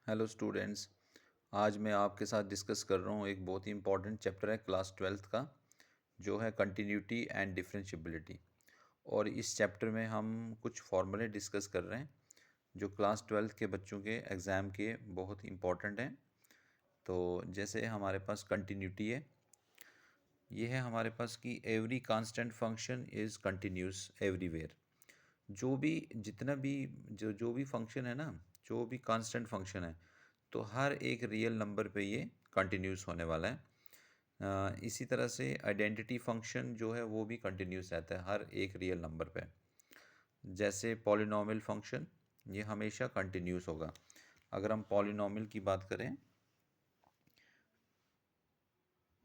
Hello students. आज मैं आपके साथ डिस्कस कर रहा हूँ एक बहुत ही इम्पॉर्टेंट चैप्टर है क्लास ट्वेल्थ का, जो है कंटिन्यूटी एंड डिफरेंशिएबिलिटी। और इस चैप्टर में हम कुछ फॉर्मूले डिस्कस कर रहे हैं जो क्लास ट्वेल्थ के बच्चों के एग्ज़ाम के बहुत इम्पॉर्टेंट हैं। तो जैसे हमारे पास कंटिन्यूटी है, ये है हमारे पास कि every constant function is continuous everywhere. जो भी जितना भी जो जो भी फंक्शन है ना, जो भी कांस्टेंट फंक्शन है, तो हर एक रियल नंबर पे ये कंटिन्यूस होने वाला है। इसी तरह से आइडेंटिटी फंक्शन जो है वो भी कंटिन्यूस रहता है हर एक रियल नंबर पे। जैसे पॉलिनॉमियल फंक्शन, ये हमेशा कंटिन्यूस होगा। अगर हम पॉलिनॉमियल की बात करें,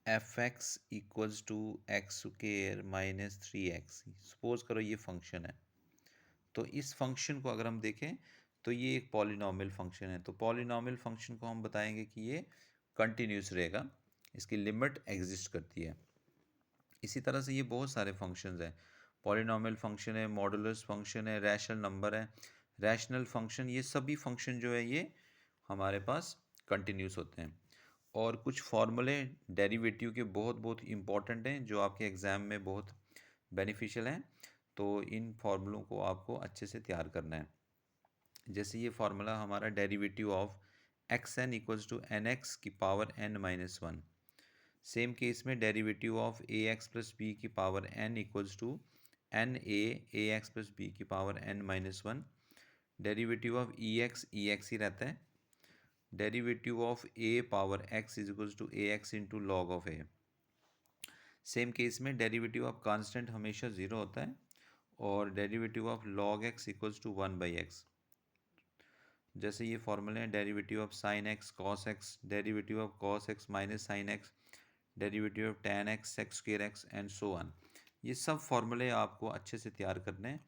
f x equals to x square minus 3x, suppose करो ये फंक्शन है। तो इस फंक्शन को अगर हम देखें तो ये एक पॉलिनॉमियल फंक्शन है। तो पॉलिनॉमियल फंक्शन को हम बताएंगे कि ये कंटिन्यूस रहेगा, इसकी लिमिट एग्जिस्ट करती है। इसी तरह से ये बहुत सारे फंक्शंस हैं। पॉलिनॉमियल फंक्शन है, मॉडुलस फंक्शन है, रैशनल नंबर है, रैशनल फंक्शन, ये सभी फंक्शन जो है ये हमारे पास कंटिन्यूस होते हैं। और कुछ फार्मूले डेरिवेटिव के बहुत बहुत इंपॉर्टेंट हैं जो आपके एग्ज़ाम में बहुत बेनिफिशियल हैं। तो इन फार्मूलों को आपको अच्छे से तैयार करना है। जैसे ये फार्मूला हमारा derivative of x n equals to n x की power n minus one. Same case में derivative of a x plus b की power n equals to n a x plus b की power n minus one. Derivative of e x ही रहता है। Derivative of a power x is equals to a x into log of a. Same case में derivative of constant हमेशा zero होता है। और derivative of log x equals to one by x. जैसे ये फॉर्मूले हैं, derivative of sine x cos x, derivative of cos x minus sine x, derivative of tan x sec square x and so on. ये सब फॉर्मूले आपको अच्छे से तैयार करने हैं,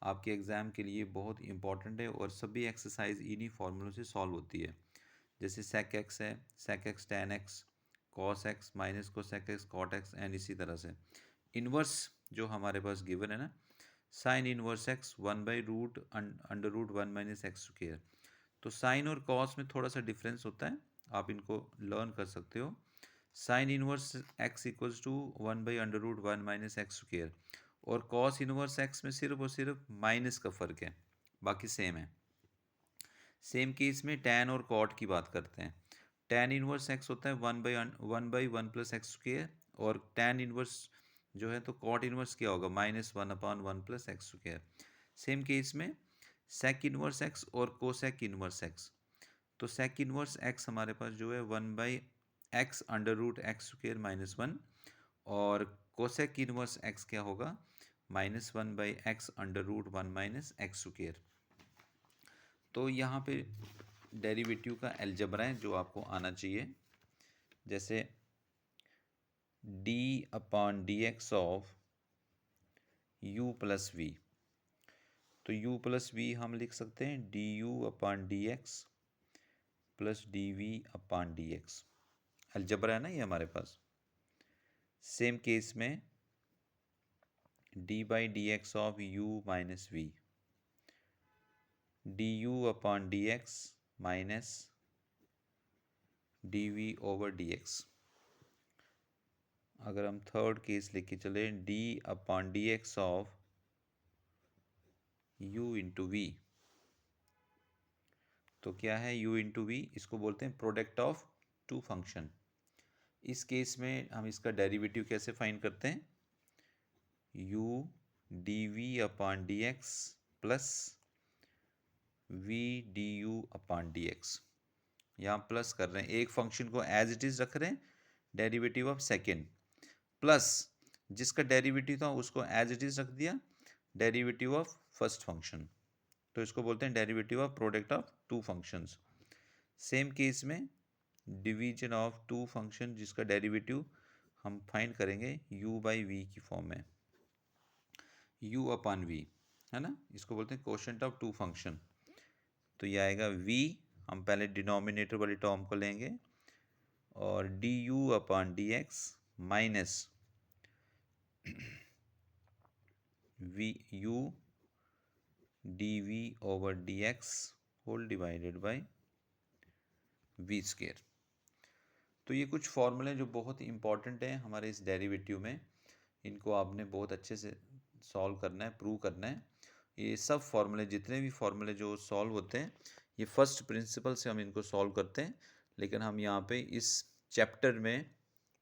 आपके एग्ज़ाम के लिए बहुत इंपॉर्टेंट है। और सभी एक्सरसाइज इन्हीं फार्मूलों से सॉल्व होती है। जैसे सेक एक्स है, sec x tan x, cos x minus को sec x cot x, and इसी तरह से इन्वर्स जो हमारे पास गिवन है ना, sine inverse x one by root under root one minus x square. तो साइन और कॉस में थोड़ा सा डिफरेंस होता है, आप इनको लर्न कर सकते हो। Sine inverse x equals to one by under root one minus x square, और कॉस इनवर्स एक्स में सिर्फ और सिर्फ माइनस का फ़र्क है, बाकी सेम है। सेम केस में टैन और कॉट की बात करते हैं। टैन इनवर्स एक्स होता है one by one plus x square, और टैन इनवर्स जो है तो कॉट इनवर्स क्या होगा, minus one upon one plus x square. Same case में सेक इनवर्स एक्स और कोसेक इनवर्स एक्स। तो सेक इनवर्स एक्स हमारे पास जो है one by x under root x square minus one, और कोसेक इनवर्स एक्स क्या होगा, minus one by x under root one minus x square. तो यहाँ पे डेरिवेटिव का अलजेब्रा है जो आपको आना चाहिए। जैसे d upon d x of u plus v, तो u प्लस वी हम लिख सकते हैं d u upon d x plus d v upon d x. Algebra है ना ये हमारे पास। सेम केस में d by d x of u minus v, d u upon d x minus d v over d x. अगर हम third case लेके चले, d upon d x of u into v, तो क्या है u into v, इसको बोलते हैं प्रोडक्ट ऑफ टू फंक्शन। इस केस में हम इसका डेरिवेटिव कैसे फाइंड करते हैं, u d v upon d x plus v d u upon d x. यहाँ प्लस कर रहे हैं, एक फंक्शन को एज इट इज़ रख रहे हैं, डेरिवेटिव ऑफ सेकेंड, प्लस जिसका डेरिवेटिव था उसको एज इट इज़ रख दिया, डेरिवेटिव ऑफ फर्स्ट फंक्शन। तो इसको बोलते हैं derivative of product of two functions. Same case में डिवीजन ऑफ टू फंक्शन, जिसका डेरिवेटिव हम फाइंड करेंगे u बाई वी की फॉर्म में, u अपॉन वी, है ना, इसको बोलते हैं कोशेंट ऑफ टू फंक्शन। तो ये आएगा v, हम पहले डिनोमिनेटर वाली टर्म को लेंगे, और d u upon d x minus v u d v over d x whole divided by v square. तो ये कुछ फॉर्मूले जो बहुत इंपॉर्टेंट हैं हमारे इस डेरिवेटिव में, इनको आपने बहुत अच्छे से सॉल्व करना है, प्रूव करना है। ये सब फॉर्मूले, जितने भी फॉर्मूले जो सॉल्व होते हैं, ये फर्स्ट प्रिंसिपल से हम इनको सॉल्व करते हैं, लेकिन हम यहाँ पे इस चैप्टर में,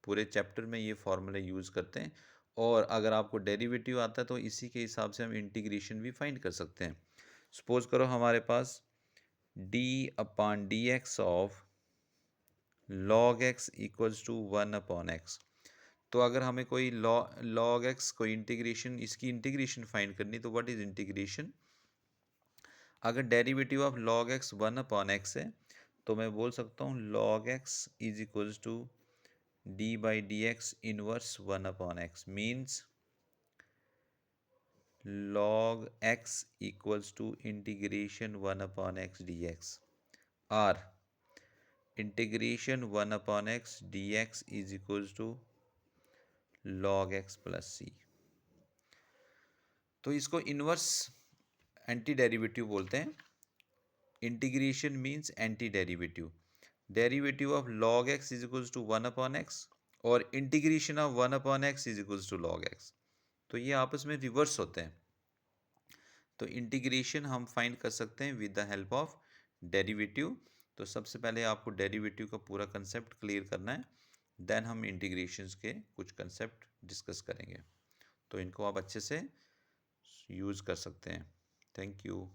पूरे चैप्टर में ये फॉर्मूले यूज़ करते हैं। और अगर आपको डेरिवेटिव आता है तो इसी के हिसाब से हम इंटीग्रेशन भी फाइंड कर सकते हैं। सपोज करो हमारे पास d/dx of log x equals to 1/x। तो अगर हमें कोई log x कोई इंटीग्रेशन, इसकी इंटीग्रेशन फाइंड करनी, तो व्हाट इज इंटीग्रेशन? अगर derivative of log x 1/x है तो मैं बोल सकता हूँ log x is equals to d/dx inverse 1/x, means log x equals to integration 1/x dx, or integration 1/x dx is equals to log x plus c। तो इसको inverse anti derivative बोलते हैं। Integration means anti derivative. Derivative of log x is equals to 1/x और integration of 1/x is equals to log x। तो ये आपस में reverse होते हैं। तो इंटीग्रेशन हम फाइंड कर सकते हैं with the help of derivative. तो सबसे पहले आपको डेरिवेटिव का पूरा कंसेप्ट क्लियर करना है, देन हम इंटीग्रेशंस के कुछ कंसेप्ट डिस्कस करेंगे। तो इनको आप अच्छे से यूज़ कर सकते हैं। Thank you.